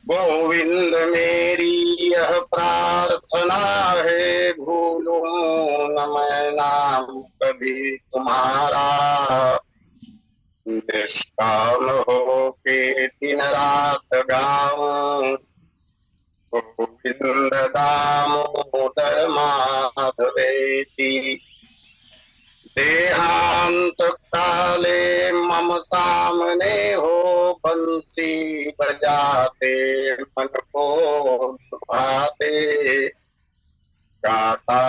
गोविंद मेरी यह प्रार्थना है, भूलूं न मैं नाम कभी तुम्हारा। निष्काम हो के दिन रात गाऊं, गोविंद दामोदर माधवेति। देहांत काले मम सामने हो, बंसी बजाते मन को लुभाते। गाता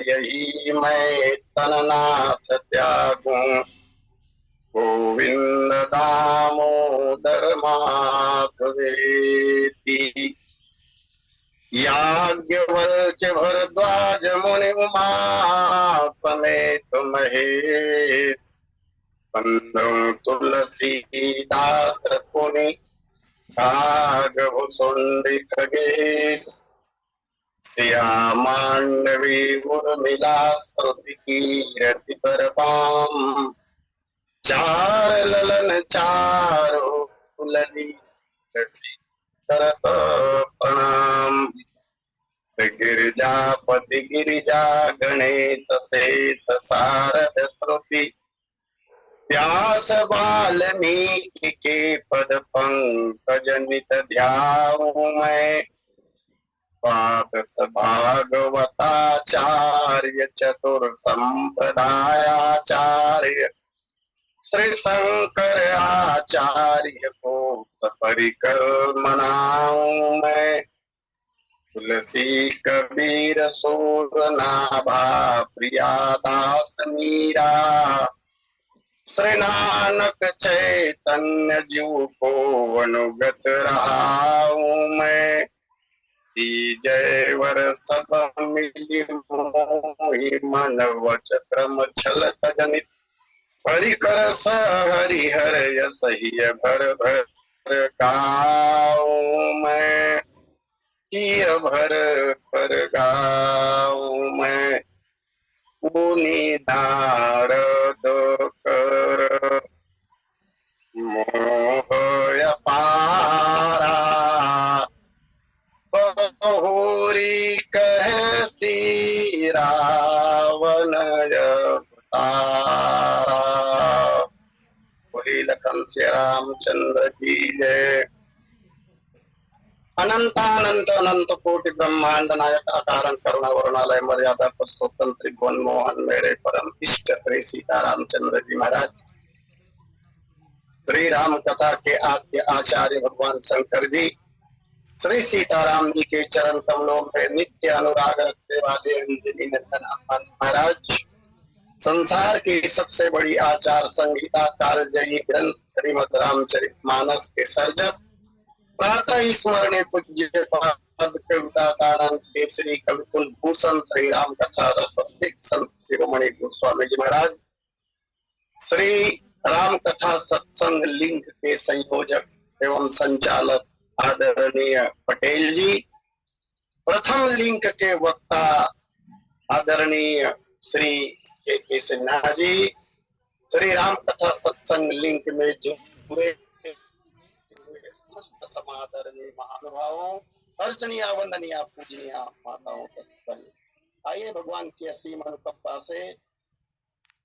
यही मैं तननाथ त्यागूं, गोविंद दामोदर माधवेति। याज्ञवल्क्य भरद्वाज मुनि उमा समेत महेश, बंधु तुलसीदास पुनि कागभुसुंडी खगेश। सिया मांडवी उर्मिला श्रुति कीरति परपाम, चार ललन चारो कुलनी करत प्रणाम। गिरिजापति गिरिजा गणेश शेष सारद श्रुति, व्यास वाल्मीकि के पद पंकज नित ध्याऊं मैं। द्वादश भागवताचार्य चतुर संप्रदायाचार्य, श्री शंकर आचार्य को सपरिकर मनाऊं मैं। तुलसी कबीर सूरनाभा प्रियादास मीरा, श्री नानक चैतन्य जीव को अनुगत रहाऊं मैं। जयवर सब मिली मोहि, मन वच क्रम छल जनित। परिकर हरिहर यशहि भर भर गाऊं मैं। भर भर गाऊं मैं। पुनि नारद कर मोह अपारा, बहुरी कहसी रावण अवतारा। बोली लखन से रामचंद्र की जय। अनंतानंत अनंत कोटि ब्रह्मांड नायक अकारण करुणा वरुणालय मर्यादा पुरुषोत्तम त्रिभुवन मोहन मेरे परम इष्ट श्री सीतारामचंद्र जी महाराज, श्री राम कथा के आद्य आचार्य भगवान शंकर जी, श्री सीताराम जी के चरण कमलों में नित्य अनुराग रखने वाले अंजनी नंदन हनुमान महाराज, संसार की सबसे बड़ी आचार संहिता कालजयी ग्रंथ श्रीमद रामचरितमानस के सर्जक, प्रातः स्मरणीय पूज्य पाद कविता कारण केसरी कविकुल भूषण श्री राम कथा रसोत्थिक संत शिरोमणि गोस्वामी जी महाराज, श्री राम कथा सत्संग लिंक के संयोजक एवं संचालक आदरणीय पटेल जी, प्रथम लिंक के वक्ता आदरणीय श्री के सिन्हा जी, श्री राम कथा सत्संग लिंक में जुड़े समस्त समादरणीय महानुभावों, अर्चनीय वंदनीय पूजनीय माताओं तत्पर, आइए भगवान की असीम अनुकंपा से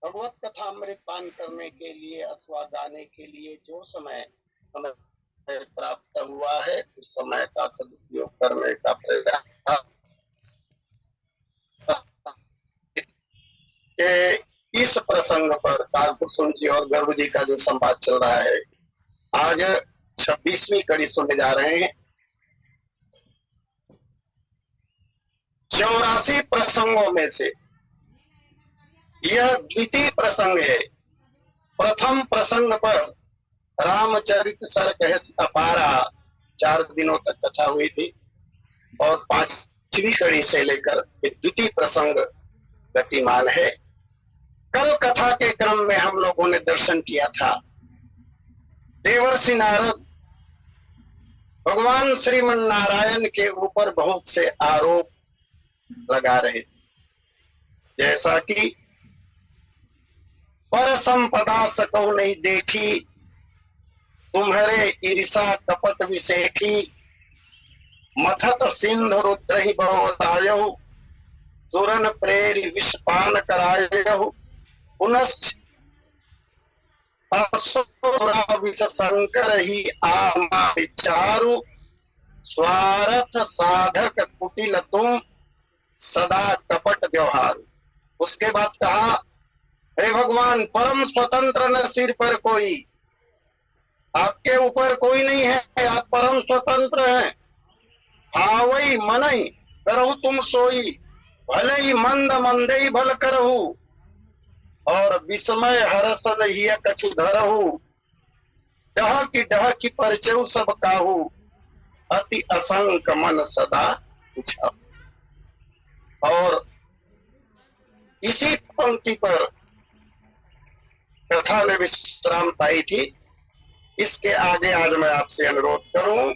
भगवत कथा अमृत पान करने के लिए अथवा गाने के लिए जो समय हमें प्राप्त हुआ है उस समय का सदुपयोग करने का प्रयास। इस प्रसंग पर कालभूषण जी और गर्भ जी का जो संवाद चल रहा है, आज 26वीं कड़ी सुनने जा रहे हैं। 84 प्रसंगों में से यह द्वितीय प्रसंग है। प्रथम प्रसंग पर रामचरित सर कहस अपारा 4 दिनों तक कथा हुई थी और 5वीं कड़ी से लेकर द्वितीय प्रसंग गतिमान है। कल कथा के क्रम में हम लोगों ने दर्शन किया था, देवर्षि नारद भगवान श्रीमन नारायण के ऊपर बहुत से आरोप लगा रहे, जैसा कि पर संपदा सको नहीं देखी, तुम्हारे ईर्षा कपट विसेखी, मथत सिंधु रुद्रहि बहुरायहु तुरन प्रेरि विषपान करायहु पुनश्च असुरा विष शंकर ही आमा विचारु स्वार्थ साधक कुटिल तुम सदा कपट व्यवहार। उसके बाद कहा, हे भगवान, परम स्वतंत्र न सिर पर कोई, आपके ऊपर कोई नहीं है, आप परम स्वतंत्र हैं। आवई मनई करहु तुम सोई, भले ही मंद मंदे ही भल करहु, और विस्मय हरसद ही कछु धरहु, डह की परचऊ सब काहू, अति असंक मन सदा पूछा। और इसी पंक्ति पर कथा में विश्राम पाई थी। इसके आगे आज मैं आपसे अनुरोध करूं,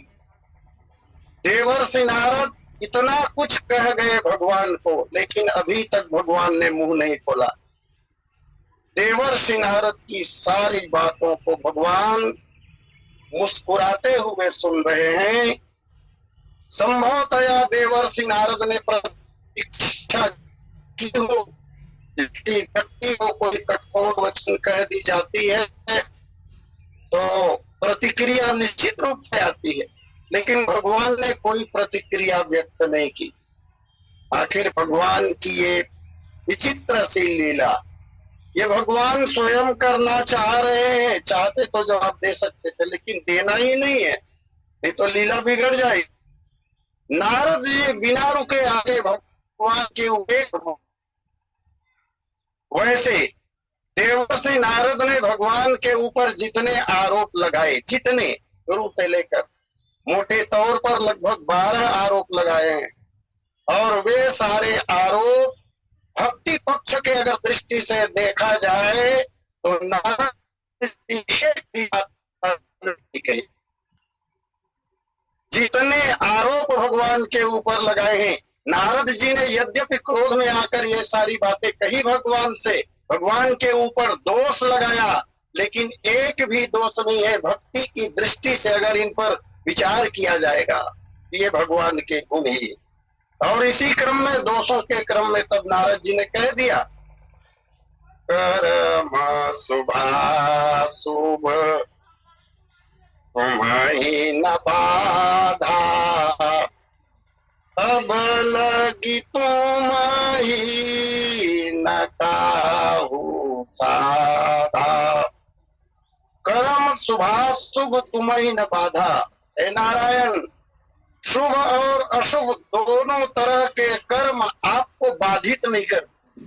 देवर्षि नारद इतना कुछ कह गए भगवान को, लेकिन अभी तक भगवान ने मुंह नहीं खोला। देवर्षि नारद की सारी बातों को भगवान मुस्कुराते हुए सुन रहे हैं। संभवतया देवर्षि नारद ने प्रतीक्षा की हो, व्यक्ति को कोई कठोर वचन कह दी जाती है तो प्रतिक्रिया निश्चित रूप से आती है, लेकिन भगवान ने कोई प्रतिक्रिया व्यक्त नहीं की। आखिर भगवान की ये विचित्र सी लीला, ये भगवान स्वयं करना चाह रहे हैं। चाहते तो जवाब दे सकते थे, लेकिन देना ही नहीं है, नहीं तो लीला बिगड़ जाएगी। नारद जी बिना रुके आगे भगवान के ऊपर। वैसे देवर्षि नारद ने भगवान के ऊपर जितने आरोप लगाए, जितने शुरू से लेकर मोटे तौर पर लगभग 12 आरोप लगाए हैं, और वे सारे आरोप भक्ति पक्ष के अगर दृष्टि से देखा जाए तो नारद जितने आरोप भगवान के ऊपर लगाए हैं, नारद जी ने यद्यपि क्रोध में आकर ये सारी बातें कही भगवान से, भगवान के ऊपर दोष लगाया, लेकिन एक भी दोष नहीं है। भक्ति की दृष्टि से अगर इन पर विचार किया जाएगा, ये भगवान के गुण ही। और इसी क्रम में, दोषों के क्रम में, तब नारद जी ने कह दिया, कर्म शुभाशुभ तुम्हें न बाधा, अब लगी तुम ही न काहू साधा। कर्म शुभाशुभ तुम्हें न बाधा। हे नारायण, शुभ और अशुभ दोनों तरह के कर्म आपको बाधित नहीं करते,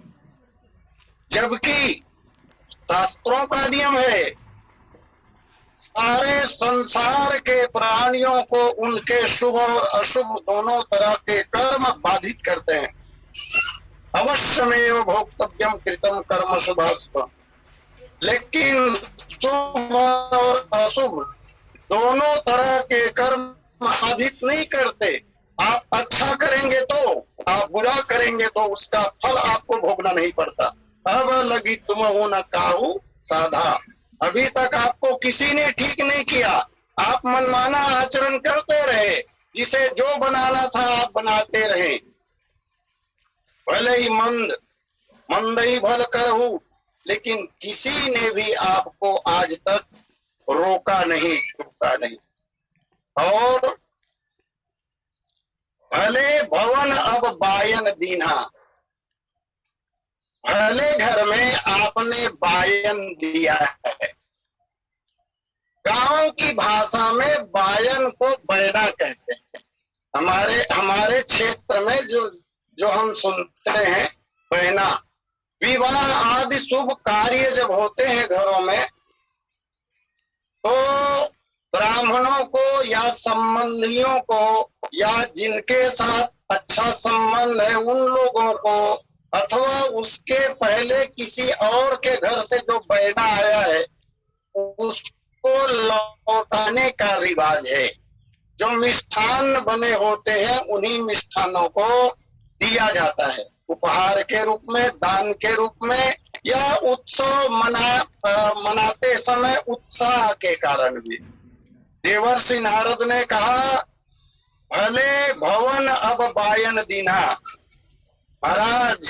जबकि शास्त्रों का नियम है सारे संसार के प्राणियों को उनके शुभ और अशुभ दोनों तरह के कर्म बाधित करते हैं। अवश्यमेव भोक्तव्यम कृतम कर्म शुभाशुभ, लेकिन शुभ और अशुभ दोनों तरह के कर्म बाधित नहीं करते। आप अच्छा करेंगे तो, आप बुरा करेंगे तो उसका फल आपको भोगना नहीं पड़ता। अब लगी तुम हो न काहू साधा। अभी तक आपको किसी ने ठीक नहीं किया, आप मनमाना आचरण करते रहे, जिसे जो बनाना था आप बनाते रहे। भले ही मंद ही भल करहु, लेकिन किसी ने भी आपको आज तक रोका नहीं, टोका नहीं। और भले भवन अब बायन दीना, भले घर में आपने बायन दिया है। गांव की भाषा में बायन को बैना कहते हैं। हमारे क्षेत्र में जो हम सुनते हैं बैना, विवाह आदि शुभ कार्य जब होते हैं घरों में, तो ब्राह्मणों को या संबंधियों को या जिनके साथ अच्छा संबंध है उन लोगों को, अथवा उसके पहले किसी और के घर से जो बैना आया है उसको लौटाने का रिवाज है। जो मिष्ठान बने होते हैं उन्हीं मिष्ठानों को दिया जाता है, उपहार के रूप में, दान के रूप में, या उत्सव मनाते समय उत्साह के कारण भी। देवर्षि नारद ने कहा भले भवन अब बायन दीना। महाराज,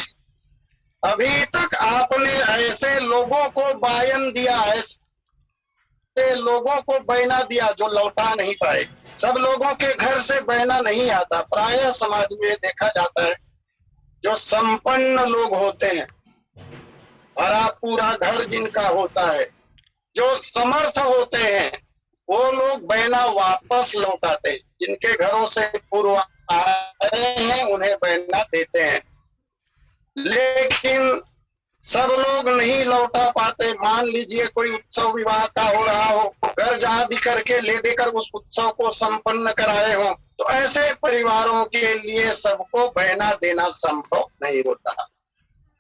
अभी तक आपने ऐसे लोगों को बायन दिया, ऐसे लोगों को बहना दिया जो लौटा नहीं पाए। सब लोगों के घर से बहना नहीं आता। प्रायः समाज में देखा जाता है, जो संपन्न लोग होते हैं, भरा पूरा घर जिनका होता है, जो समर्थ होते हैं, वो लोग बहना वापस लौटाते हैं। जिनके घरों से पूर्व आए हैं उन्हें बहना देते हैं, लेकिन सब लोग नहीं लौटा पाते। मान लीजिए कोई उत्सव विवाह का हो रहा हो, कर्ज आदि करके ले देकर उस उत्सव को संपन्न कराए हो, तो ऐसे परिवारों के लिए सबको बहना देना संभव नहीं होता।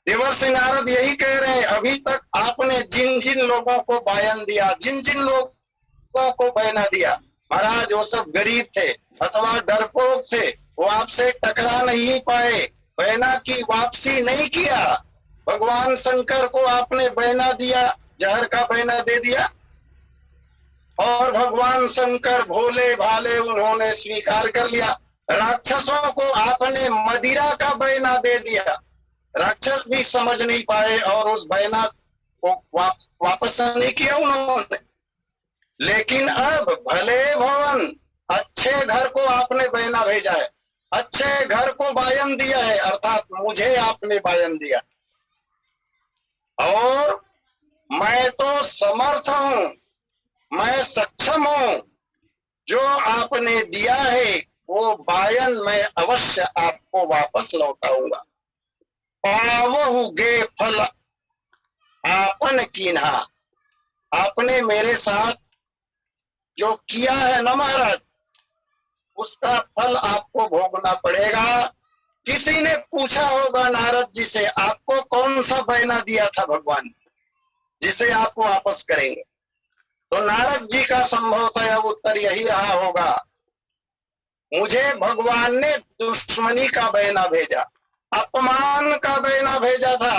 देवर्षि नारद यही कह रहे हैं, अभी तक आपने जिन जिन लोगों को बायन दिया, जिन जिन लोगों को बहना दिया, महाराज वो सब गरीब थे अथवा डरपोक थे, वो आपसे टकरा नहीं पाए, बहना की वापसी नहीं किया। भगवान शंकर को आपने बहना दिया, जहर का बहना दे दिया, और भगवान शंकर भोले भाले उन्होंने स्वीकार कर लिया। राक्षसों को आपने मदिरा का बहना दे दिया, राक्षस भी समझ नहीं पाए और उस बहना को वापस नहीं किया उन्होंने। लेकिन अब भले भवन, अच्छे घर को आपने बहना भेजा है, अच्छे घर को बायन दिया है, अर्थात मुझे आपने बायन दिया, और मैं तो समर्थ हूं, मैं सक्षम हूं। जो आपने दिया है वो बायन मैं अवश्य आपको वापस लौटाऊंगा। पावहु गे फल आपन कीन्हा। आपने मेरे साथ जो किया है ना महाराज, उसका फल आपको भोगना पड़ेगा। किसी ने पूछा होगा नारद जी से, आपको कौन सा बहना दिया था भगवान जिसे आप वापस करेंगे? तो नारद जी का संभवतः उत्तर यही रहा होगा, मुझे भगवान ने दुश्मनी का बहना भेजा, अपमान का बहना भेजा था।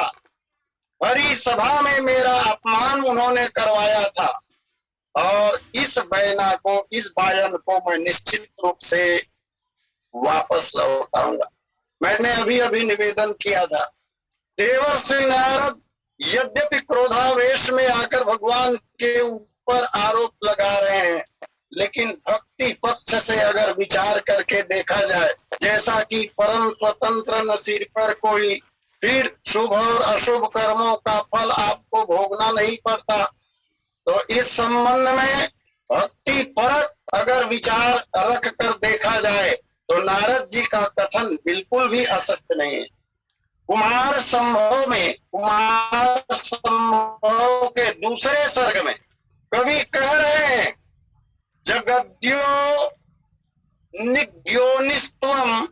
भरी सभा में मेरा अपमान उन्होंने करवाया था, और इस बहना को, इस बायन को मैं निश्चित रूप से वापस लौटाऊंगा। मैंने अभी अभी निवेदन किया था, देवर्षि नारद यद्यपि क्रोधावेश में आकर भगवान के ऊपर आरोप लगा रहे हैं, लेकिन भक्ति पक्ष से अगर विचार करके देखा जाए, जैसा कि परम स्वतंत्र न सिर पर कोई, फिर शुभ और अशुभ कर्मों का फल आपको भोगना नहीं पड़ता, तो इस संबंध में भक्ति परक अगर विचार रख कर देखा जाए तो नारद जी का कथन बिल्कुल भी असत्य नहीं है। कुमार संभव के दूसरे सर्ग में कवि कह रहे हैं, जगद्यो निग्योनिस्त्वं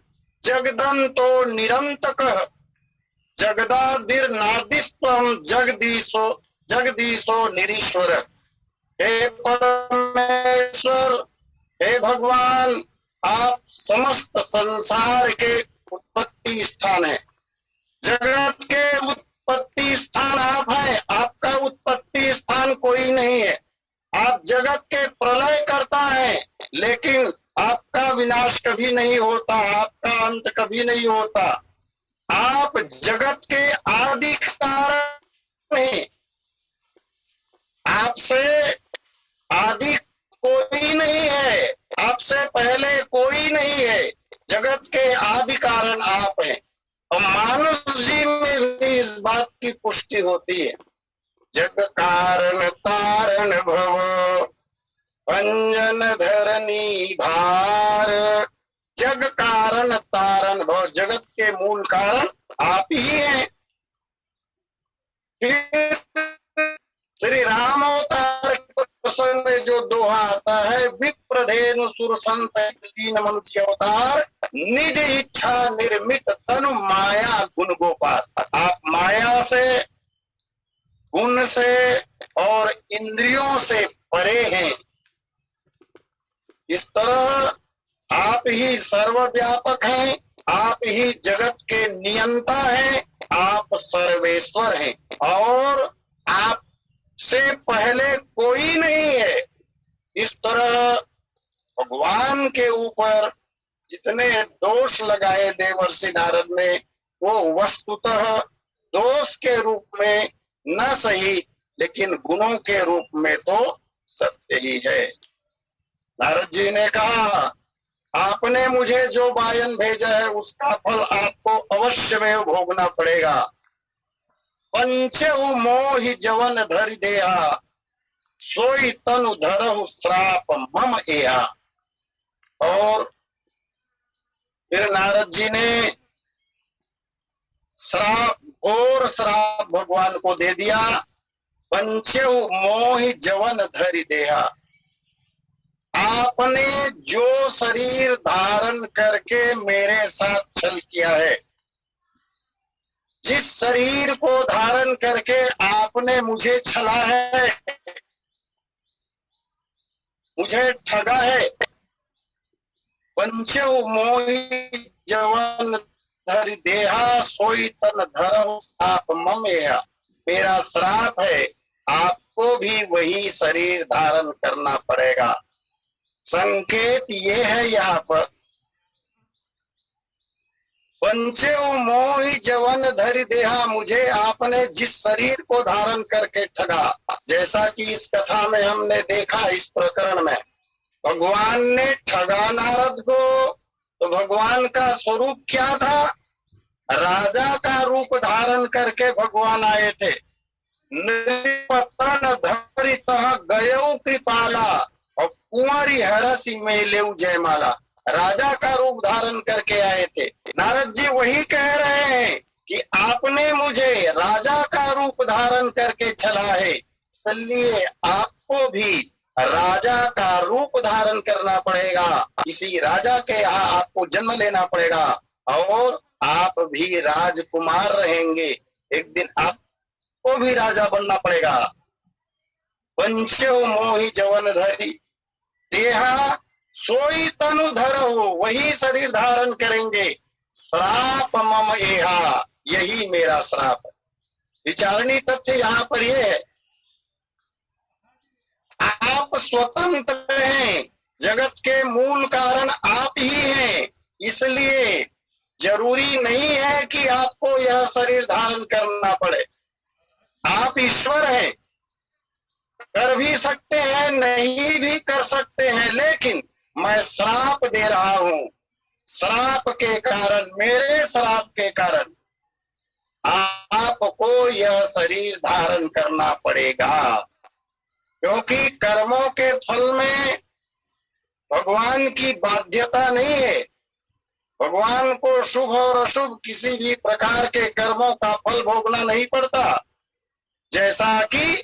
जगदंतो निरंतकः जगदादिर्नादिस्त्वं जगदीशो निरीश्वर। हे परमेश्वर, हे भगवान, आप समस्त संसार के उत्पत्ति स्थान है, जगत के उत्पत्ति स्थान आप हैं, आपका उत्पत्ति स्थान कोई नहीं है। आप जगत के प्रलय करता है, लेकिन आपका विनाश कभी नहीं होता, आपका अंत कभी नहीं होता। आप जगत के आदि कारण हैं, आपसे आदि कोई नहीं है, आपसे पहले कोई नहीं है, जगत के आदि कारण आप हैं। और मानुष जी में भी इस बात की पुष्टि होती है, जग कारण तारण भव भंजन धरनी भार। जग कारण तारण भव, जगत के मूल कारण आप ही हैं। फिर श्री राम अवतार प्रसंग में जो दोहा आता है, विप्रधेनु सुर संत दीन मनुष्य अवतार, निज इच्छा निर्मित तनु माया गुण गोपाल। आप माया से, गुण से और इंद्रियों से परे हैं। इस तरह आप ही सर्वव्यापक हैं, आप ही जगत के नियंता हैं, आप सर्वेश्वर हैं, और आप से पहले कोई नहीं है। इस तरह भगवान के ऊपर जितने दोष लगाए देवर्षि नारद ने वो वस्तुतः दोष के रूप में न सही लेकिन गुणों के रूप में तो सत्य ही है। नारद जी ने कहा आपने मुझे जो वायन भेजा है उसका फल आपको अवश्य में भोगना पड़ेगा। पंचहु मोहि जवन धरि देहा सोई तनु धरहु श्राप मम एहा। और फिर नारद जी ने श्राप घोर श्राप भगवान को दे दिया। पंचहु मोहि जवन धरि देहा, आपने जो शरीर धारण करके मेरे साथ छल किया है, जिस शरीर को धारण करके आपने मुझे छला है, मुझे ठगा है। पंचहु मोहि जवन धरि देहा सोई तन धरहु श्राप मम एहा। मेरा श्राप है, आपको भी वही शरीर धारण करना पड़ेगा। संकेत ये है यहाँ पर पंचहु मोहि जवन धरि देहा, मुझे आपने जिस शरीर को धारण करके ठगा। जैसा कि इस कथा में हमने देखा, इस प्रकरण में भगवान ने ठगा नारद को, तो भगवान का स्वरूप क्या था? राजा का रूप धारण करके भगवान आए थे। नृपतन धरितः गयो कृपाला और कुंवरी हरसि मेलेउ जयमाला। राजा का रूप धारण करके आए थे। नारद जी वही कह रहे हैं कि आपने मुझे राजा का रूप धारण करके छला है, इसलिए आपको भी राजा का रूप धारण करना पड़ेगा। किसी राजा के यहाँ आपको जन्म लेना पड़ेगा और आप भी राजकुमार रहेंगे। एक दिन आपको भी राजा बनना पड़ेगा। पंचहु मोहि जवन धरि देहा सोई तनु धरहु, वही शरीर धारण करेंगे। श्राप मम एहा, यही मेरा श्राप है। विचारणी तथ्य यहाँ पर यह है, आप स्वतंत्र हैं, जगत के मूल कारण आप ही हैं, इसलिए जरूरी नहीं है कि आपको यह शरीर धारण करना पड़े। आप ईश्वर हैं, कर भी सकते हैं, नहीं भी कर सकते हैं, लेकिन मैं श्राप दे रहा हूं। श्राप के कारण, मेरे श्राप के कारण आपको यह शरीर धारण करना पड़ेगा, क्योंकि कर्मों के फल में भगवान की बाध्यता नहीं है। भगवान को शुभ और अशुभ किसी भी प्रकार के कर्मों का फल भोगना नहीं पड़ता। जैसा कि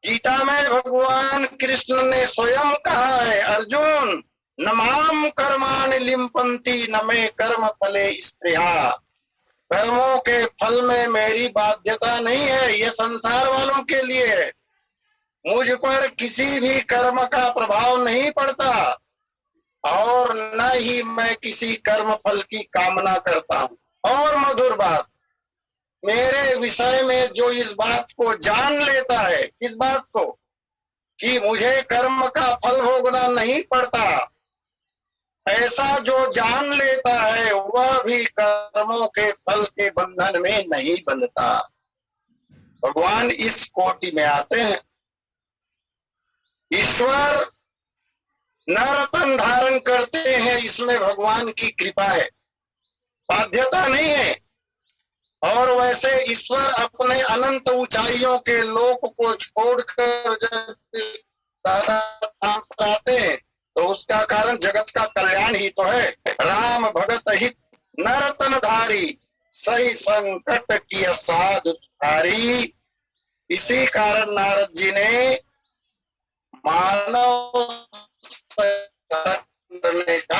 गीता में भगवान कृष्ण ने स्वयं कहा है, अर्जुन न माम कर्माणि लिम्पन्ति न मे कर्म फले स्पृहा। कर्मों के फल में मेरी बाध्यता नहीं है, ये संसार वालों के लिए है। मुझ पर किसी भी कर्म का प्रभाव नहीं पड़ता और न ही मैं किसी कर्म फल की कामना करता हूं। और मधुर बात, मेरे विषय में जो इस बात को जान लेता है, किस बात को? कि मुझे कर्म का फल भोगना नहीं पड़ता, ऐसा जो जान लेता है वह भी कर्मों के फल के बंधन में नहीं बंधता। भगवान इस कोटि में आते हैं। ईश्वर नरतन धारण करते हैं, इसमें भगवान की कृपा है, बाध्यता नहीं है। और वैसे ईश्वर अपने अनंत ऊंचाइयों के लोक को छोड़कर जब सारा काम कराते हैं तो उसका कारण जगत का कल्याण ही तो है। राम भगत हित नरतन धारी सही संकट की साधु सुधारी। इसी कारण नारद जी ने मानव करने का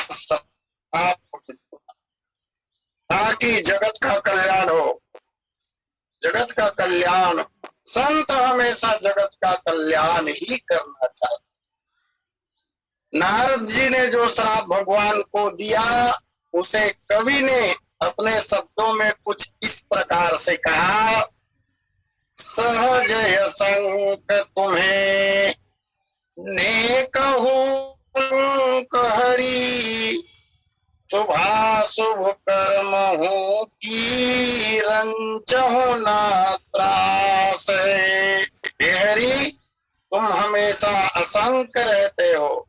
ताकि जगत का कल्याण हो। जगत का कल्याण, संत हमेशा जगत का कल्याण ही करना चाहते। नारद जी ने जो श्राप भगवान को दिया उसे कवि ने अपने शब्दों में कुछ इस प्रकार से कहा, सहज संक तुम्हें ने कहूं हरि शुभाशुभ कर्म हूँ की रंजहु ना त्रास है। हे हरि, तुम हमेशा असंक रहते हो,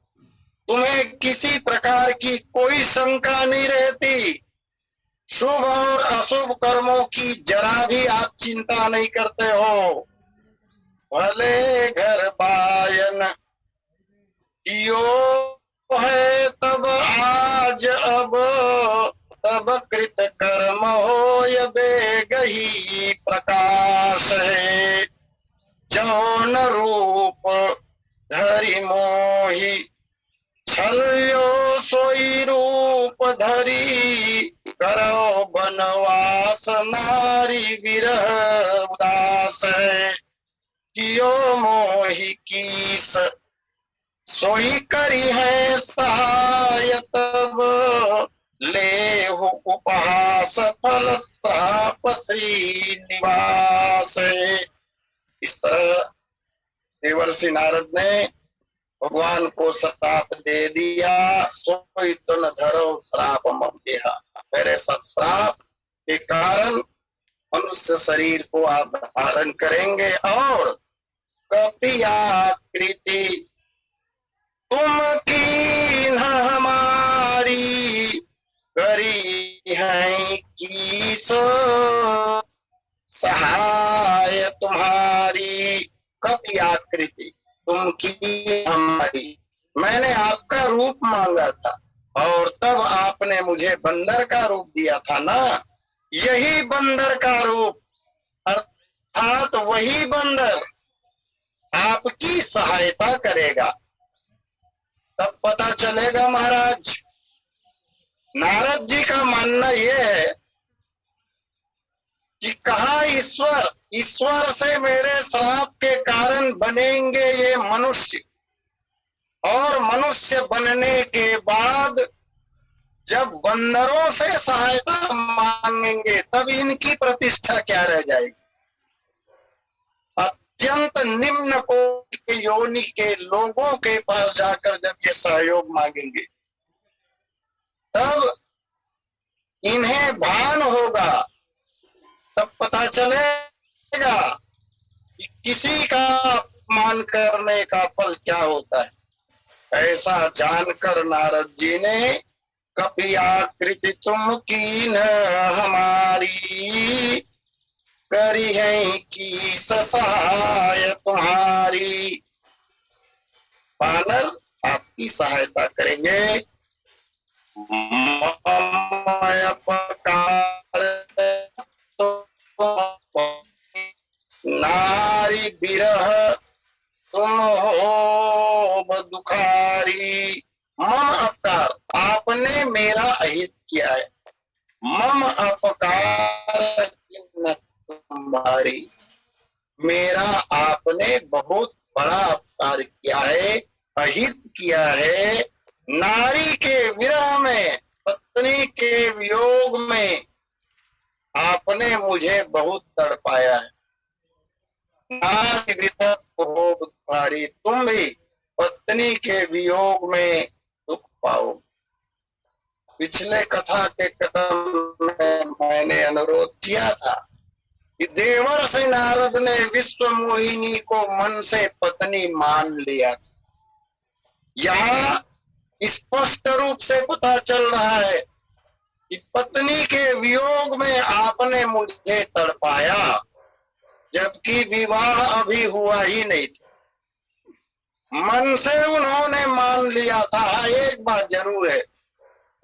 तुम्हें किसी प्रकार की कोई शंका नहीं रहती। शुभ और अशुभ कर्मों की जरा भी आप चिंता नहीं करते हो। भले घर बायन कियो है तब आज अब, तब कृत कर्म हो बेगही प्रकाश है। जौन रूप धरि मोहि छल्यो सोई रूप धरी, करो बनवास नारी विरह उदास है। कियो मोहि कीस सोई करी है सहाय, तब लेहु उपहास फल श्राप श्रीनिवास है। इस तरह देवर्षि नारद ने भगवान को श्राप दे दिया। सोई तुन धरो श्राप मम देहा, मेरे सब श्राप के कारण मनुष्य शरीर को आप धारण करेंगे और कपियाकृति तुम कीन्ह हमारी, करी है कीस सहाय तुम्हारी। कपियाकृति तुम की हमारी, मैंने आपका रूप मांगा था और तब आपने मुझे बंदर का रूप दिया था ना। यही बंदर का रूप अर्थात वही बंदर आपकी सहायता करेगा, तब पता चलेगा। महाराज नारद जी का मानना यह है कि कहा ईश्वर, ईश्वर से मेरे श्राप के कारण बनेंगे ये मनुष्य, और मनुष्य बनने के बाद जब बंदरों से सहायता मांगेंगे तब इनकी प्रतिष्ठा क्या रह जाएगी। अत्यंत निम्न कोटि के योनि के लोगों के पास जाकर जब ये सहयोग मांगेंगे तब इन्हें भान होगा, तब पता चलेगा कि किसी का अपमान करने का फल क्या होता है। ऐसा जानकर नारद जी ने कपियाकृति तुम कीन्ह हमारी, करी है की सहाय तुम्हारी। वानर आपकी सहायता करेंगे। नारी बिरह तुम हो दुखारी। मम अपकार, आपने मेरा अहित किया है। मम अपकार तुम्हारी, मेरा आपने बहुत बड़ा अपकार किया है, अहित किया है। नारी के विरह में, पत्नी के वियोग में आपने मुझे बहुत तड़पाया है। नारी विरह तुम्हारी, तुम भी पत्नी के वियोग में दुख पाओ। पिछले कथा के क्रम में मैंने अनुरोध किया था कि देवर्षि नारद ने विश्व मोहिनी को मन से पत्नी मान लिया। यहाँ स्पष्ट रूप से पता चल रहा है कि पत्नी के वियोग में आपने मुझे तड़पाया, जबकि विवाह अभी हुआ ही नहीं था। मन से उन्होंने मान लिया था। एक बात जरूर है,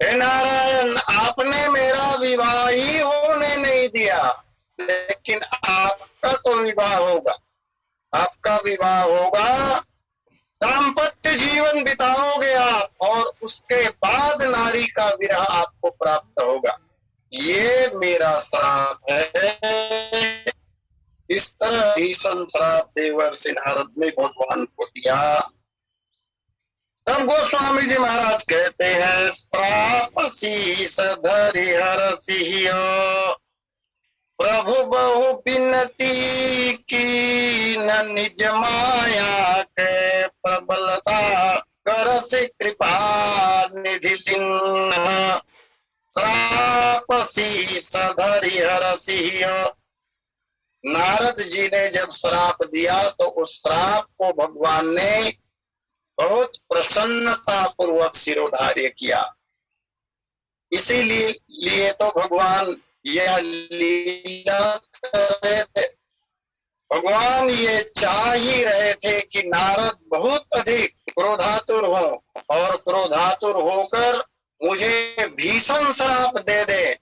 हे नारायण, आपने मेरा विवाह ही होने नहीं दिया, लेकिन आपका तो विवाह होगा। आपका विवाह होगा, दाम्पत्य जीवन बिताओगे आप, और उसके बाद नारी का विरह आपको प्राप्त होगा। ये मेरा श्राप है। इस तरह भीषण श्राप देवर्षि नारद ने भगवान को दिया। तब गोस्वामी जी महाराज कहते हैं, श्राप शीस धरि हरसिह, प्रभु बहु विनती की न निज माया के प्रबलता, करसि कृपा निधि लिन्न। हसी सधरि हरसी। नारद जी ने जब श्राप दिया तो उस श्राप को भगवान ने बहुत प्रसन्नता पूर्वक सिरोधार्य किया। इसीलिए तो भगवान यह लीला कर रहे थे। भगवान ये चाह ही रहे थे कि नारद बहुत अधिक क्रोधातुर हो और क्रोधातुर होकर मुझे भीषण श्राप दे दे।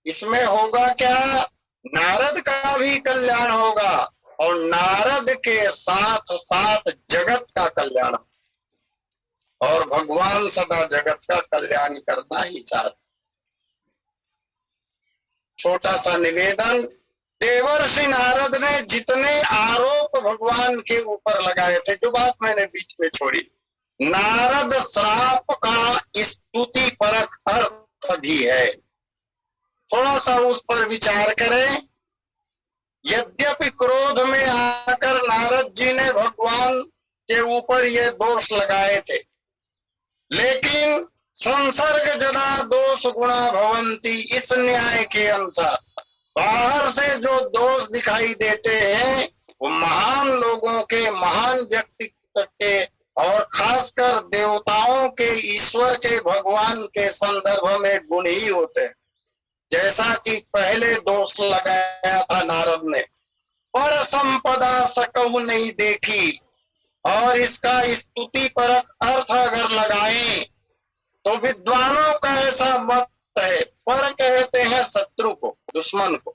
इसमें होगा क्या, नारद का भी कल्याण होगा और नारद के साथ साथ जगत का कल्याण। और भगवान सदा जगत का कल्याण करना ही चाहते। छोटा सा निवेदन, देवर्षि नारद ने जितने आरोप भगवान के ऊपर लगाए थे, जो बात मैंने बीच में छोड़ी, नारद श्राप का स्तुति परक अर्थ भी है। थोड़ा सा उस पर विचार करें। यद्यपि क्रोध में आकर नारद जी ने भगवान के ऊपर ये दोष लगाए थे, लेकिन संसर्ग जना दोष गुणा भवंती, इस न्याय के अनुसार बाहर से जो दोष दिखाई देते हैं वो महान लोगों के, महान व्यक्तित्व के और खासकर देवताओं के, ईश्वर के, भगवान के संदर्भ में गुण ही होते हैं। जैसा कि पहले दोष लगाया था नारद ने, पर संपदा सकहु नहीं देखी, और इसका स्तुति परक अर्थ अगर लगाएं तो विद्वानों का ऐसा मत है, पर कहते हैं शत्रु को, दुश्मन को।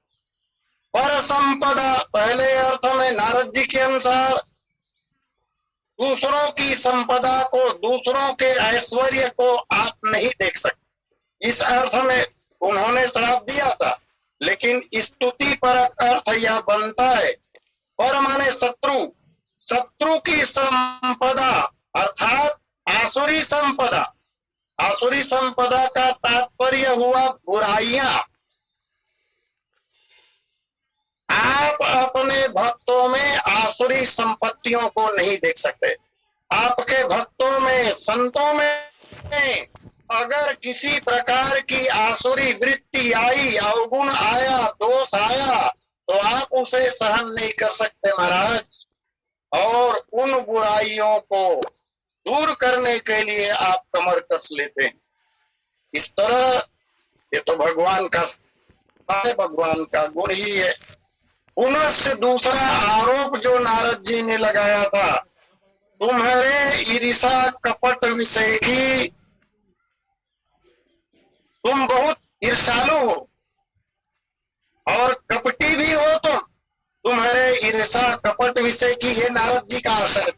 पर संपदा पहले अर्थ में नारद जी के अनुसार दूसरों की संपदा को, दूसरों के ऐश्वर्य को आप नहीं देख सकते, इस अर्थ में उन्होंने श्राप दिया था। लेकिन स्तुति परक अर्थ यह बनता है, पर माने शत्रु, शत्रु की संपदा अर्थात आसुरी संपदा। आसुरी संपदा का तात्पर्य हुआ बुराइयां। आप अपने भक्तों में आसुरी संपत्तियों को नहीं देख सकते। आपके भक्तों में, संतों में अगर किसी प्रकार की आसुरी वृत्ति आई, अवगुण आया, दोष आया, तो आप उसे सहन नहीं कर सकते महाराज, और उन बुराइयों को दूर करने के लिए आप कमर कस लेते हैं। इस तरह ये तो भगवान का गुण ही है। पुनः दूसरा आरोप जो नारद जी ने लगाया था, तुम्हारे ईर्षा कपट विषय की, तुम बहुत ईर्षालु हो और कपटी भी हो, तुम्हारे ईर्षा कपट विषय की, ये नारद जी का आशय।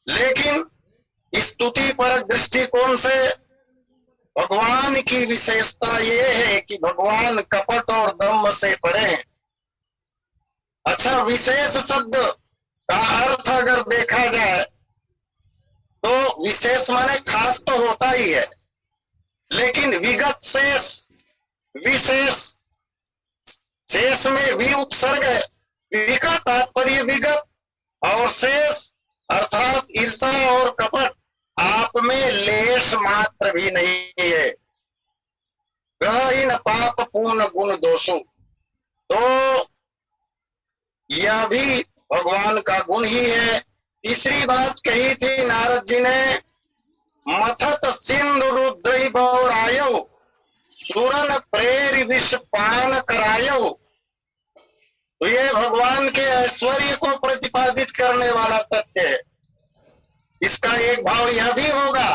लेकिन स्तुति परक दृष्टिकोण से भगवान की विशेषता ये है कि भगवान कपट और दम्भ से परे हैं। अच्छा, विशेष शब्द का अर्थ अगर देखा जाए तो विशेष माने खास तो होता ही है, लेकिन विगत शेष, विशेष, शेष में भी उपसर्ग है, विका तात्पर्य विगत, और शेष अर्थात ईर्षा और कपट आप में लेश मात्र भी नहीं है। गहीन पाप पूर्ण गुण दोषो, तो यह भी भगवान का गुण ही है। तीसरी बात कही थी नारद जी ने, मथत सिंधु रुद्र बौरायो, सुरन प्रेर विष पान करायो। तो ये भगवान के ऐश्वर्य को प्रतिपादित करने वाला तथ्य है। इसका एक भाव यह भी होगा,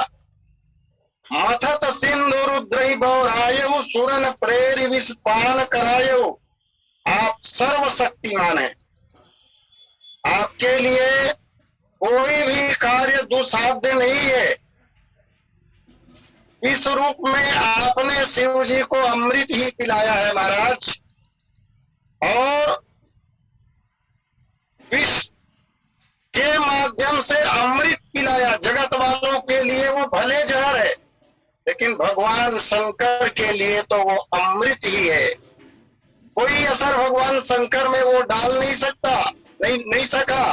मथत सिंधु रुद्र बौरायो, सुरन प्रेर विष पान करायो। आप सर्वशक्तिमान हैं, आपके लिए कोई भी कार्य दुस्साध्य नहीं है। इस रूप में आपने शिव जी को अमृत ही पिलाया है महाराज, और विष के माध्यम से अमृत पिलाया। जगत वालों के लिए वो भले जहर है, लेकिन भगवान शंकर के लिए तो वो अमृत ही है। कोई असर भगवान शंकर में वो डाल नहीं सकता, नहीं सका,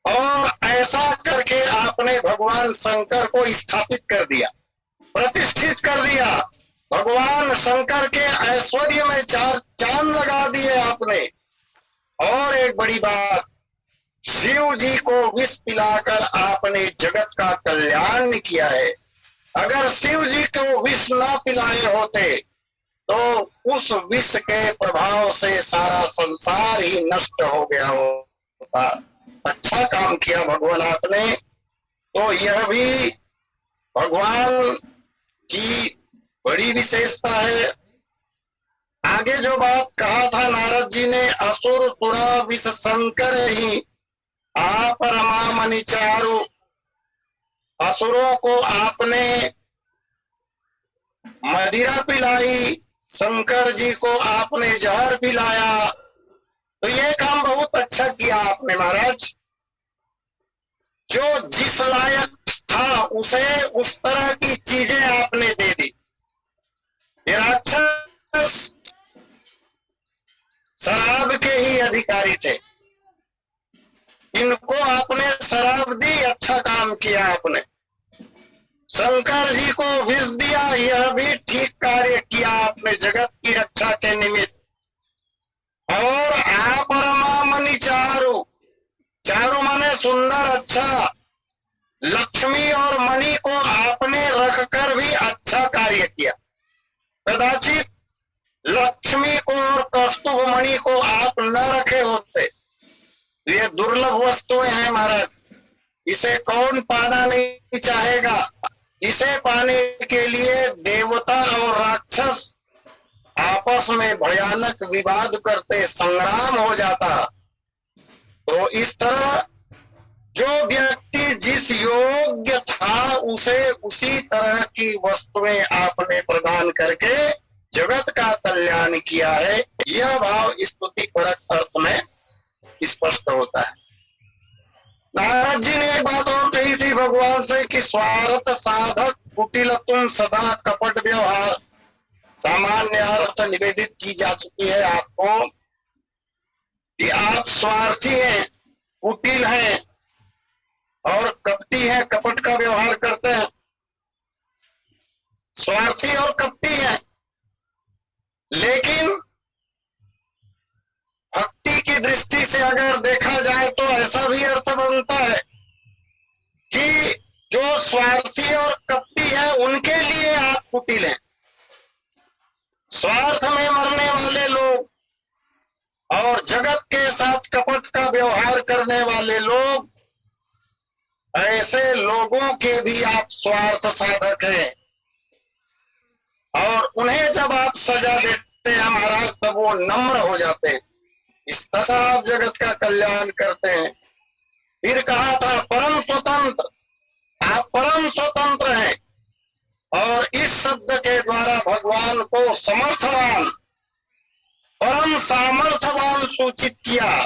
और ऐसा करके आपने भगवान शंकर को स्थापित कर दिया, प्रतिष्ठित कर दिया। भगवान शंकर के ऐश्वर्य में 4 चांद लगा दिए आपने। और एक बड़ी बात, शिव जी को विष पिलाकर आपने जगत का कल्याण किया है। अगर शिव जी को विष न पिलाए होते तो उस विष के प्रभाव से सारा संसार ही नष्ट हो गया होता। अच्छा काम किया भगवान आपने। तो यह भी भगवान की बड़ी विशेषता है। आगे जो बात कहा था नारद जी ने, असुर सुरा विष शंकर ही आप रमामणि चारु, असुरों को आपने मदिरा पिलाई, शंकर जी को आपने जहर पिलाया। तो ये काम बहुत अच्छा किया आपने महाराज। जो जिस लायक था उसे उस तरह की चीजें आपने दे दी। ये राक्षस शराब के ही अधिकारी थे, इनको आपने शराब दी, अच्छा काम किया आपने। शंकर जी को विष दिया, यह भी ठीक कार्य किया आपने जगत की रक्षा के निमित्त। और आप रमामणि चारु, चारु माने सुंदर, अच्छा। लक्ष्मी और मणि को आपने रखकर भी अच्छा कार्य किया। कदाचित लक्ष्मी को और कौस्तुभ मणि को आप न रखे होते। ये दुर्लभ वस्तुएं हैं महाराज, इसे कौन पाना नहीं चाहेगा। इसे पाने के लिए देवता और राक्षस आपस में भयानक विवाद करते, संग्राम हो जाता। तो इस तरह जो व्यक्ति जिस योग्य था उसे उसी तरह की वस्तुएं आपने प्रदान करके जगत का कल्याण किया है। यह भाव स्तुति परक अर्थ में स्पष्ट होता है। नारद जी ने एक बात और कही थी भगवान से कि स्वार्थ साधक कुटिल तुम सदा कपट व्यवहार। सामान्य अर्थ निवेदित की जा चुकी है आपको कि आप स्वार्थी हैं, कुटिल हैं और कपटी हैं, कपट का व्यवहार करते हैं। स्वार्थी और कपटी हैं, लेकिन भक्ति की दृष्टि से अगर देखा जाए तो ऐसा भी अर्थ बनता है कि जो स्वार्थी और कपटी है उनके लिए आप कुटिल हैं। स्वार्थ में मरने वाले लोग और जगत के साथ कपट का व्यवहार करने वाले लोग, ऐसे लोगों के भी आप स्वार्थ साधक हैं। और उन्हें जब आप सजा देते हैं महाराज, तब वो नम्र हो जाते हैं। इस तरह आप जगत का कल्याण करते हैं। फिर कहा था परम स्वतंत्र, आप परम स्वतंत्र हैं। और इस शब्द के द्वारा भगवान को समर्थवान, परम सामर्थ्यवान सूचित किया।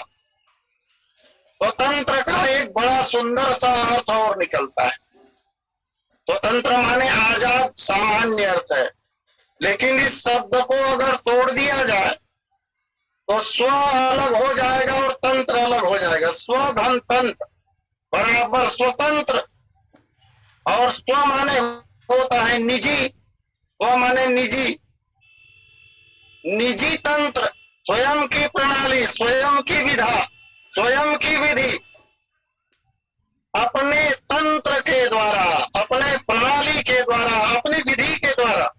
स्वतंत्र का एक बड़ा सुंदर सा अर्थ और निकलता है। स्वतंत्र माने आजाद, सामान्य अर्थ है। लेकिन इस शब्द को अगर तोड़ दिया जाए तो स्व अलग हो जाएगा और तंत्र अलग हो जाएगा। स्वधन तंत्र बराबर स्वतंत्र। और स्व माने होता है निजी, स्व माने निजी, निजी तंत्र, स्वयं की प्रणाली, स्वयं की विधा, स्वयं की विधि, अपने तंत्र के द्वारा, अपने प्रणाली के द्वारा, अपनी विधि के द्वारा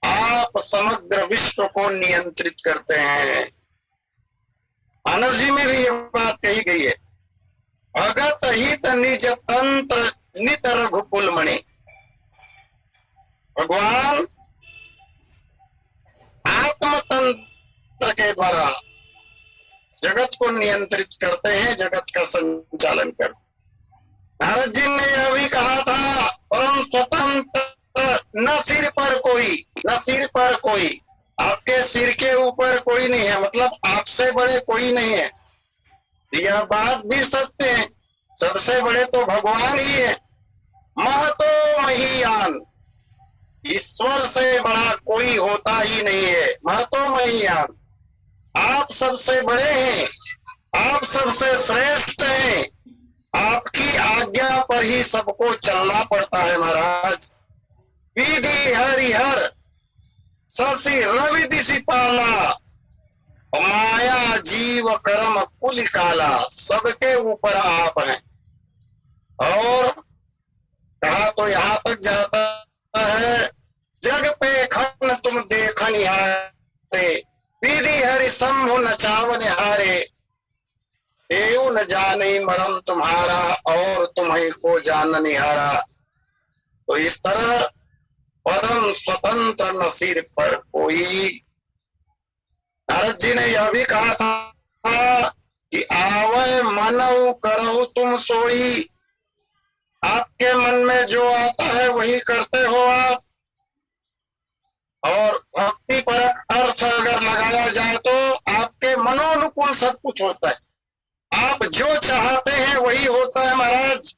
आप समग्र विश्व को नियंत्रित करते हैं। आनंद जी में भी ये बात कही गई है, अगत हित निज तंत्र नित रघुकुल मणि। भगवान आत्मतंत्र के द्वारा जगत को नियंत्रित करते हैं, जगत का संचालन करते हैं। नारद जी ने यह भी कहा था परम स्वतंत्र, न सिर पर कोई, न सिर पर कोई, आपके सिर के ऊपर कोई नहीं है, मतलब आपसे बड़े कोई नहीं है। यह बात भी सत्य है, सबसे बड़े तो भगवान ही है। महतो महीयान, ईश्वर से बड़ा कोई होता ही नहीं है। महतो महीयान, आप सबसे बड़े हैं, आप सबसे श्रेष्ठ हैं। आपकी आज्ञा पर ही सबको चलना पड़ता है महाराज। विधि हरिहर, शशि रवि दिशि पाला, माया जीव कर्म कुल काला, सबके ऊपर आप हैं। और कहा तो यहाँ तक जाता है, जग पे खन तुम देखन हारे, विधि हरि शंभु नचावन हारे, एऊ न जाने मरम तुम्हारा, और तुम्हें को जान निहारा। तो इस तरह परम स्वतंत्र न सिर पर कोई। नारद जी ने यह भी कहा था कि आवे मनऊ करहु तुम सोई, आपके मन में जो आता है वही करते हो आप। और भक्ति पर अर्थ अगर लगाया जाए तो आपके मनोनुकूल सब कुछ होता है, आप जो चाहते हैं वही होता है महाराज।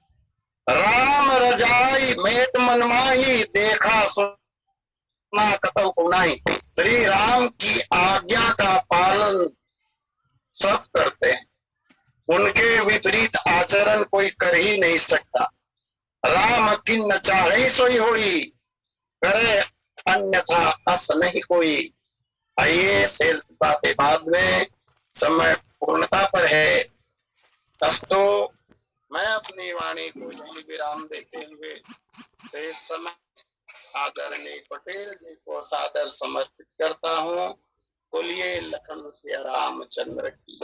राम रजाई मेट मन माही, देखा सुना कतौ को नहीं। श्री राम की आज्ञा का पालन सब करते हैं, उनके विपरीत आचरण कोई कर ही नहीं सकता। राम किन्न चाहे सोई होई, करे अन्यथा अस नहीं कोई। आइए शेष बातें बाद में, समय पूर्णता पर है। तो मैं अपनी वाणी को यही विराम देते हुए शेष समय आदरणीय पटेल जी को सादर समर्पित करता हूँ। बोलिए लखन सिया रामचंद्र की।